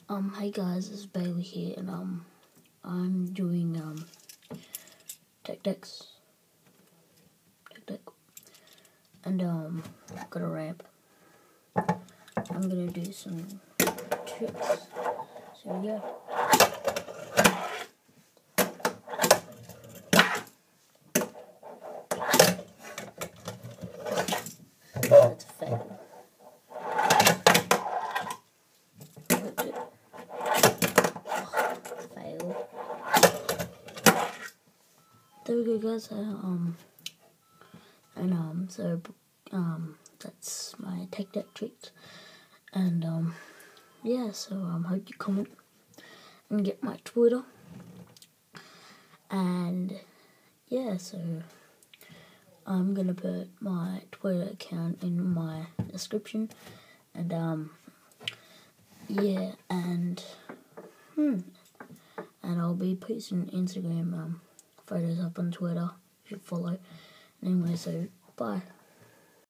Hey guys, it's Bailey here, and I'm doing tech, and got a ramp. I'm gonna do some tricks. So yeah. That's a fail. Fail. There we go, guys. That's my tech deck tricks, and yeah. So hope you comment and get my Twitter, and yeah. So I'm gonna put my Twitter account in my description, and yeah, and I'll be posting Instagram photos up on Twitter. You should follow. Anyway, so bye.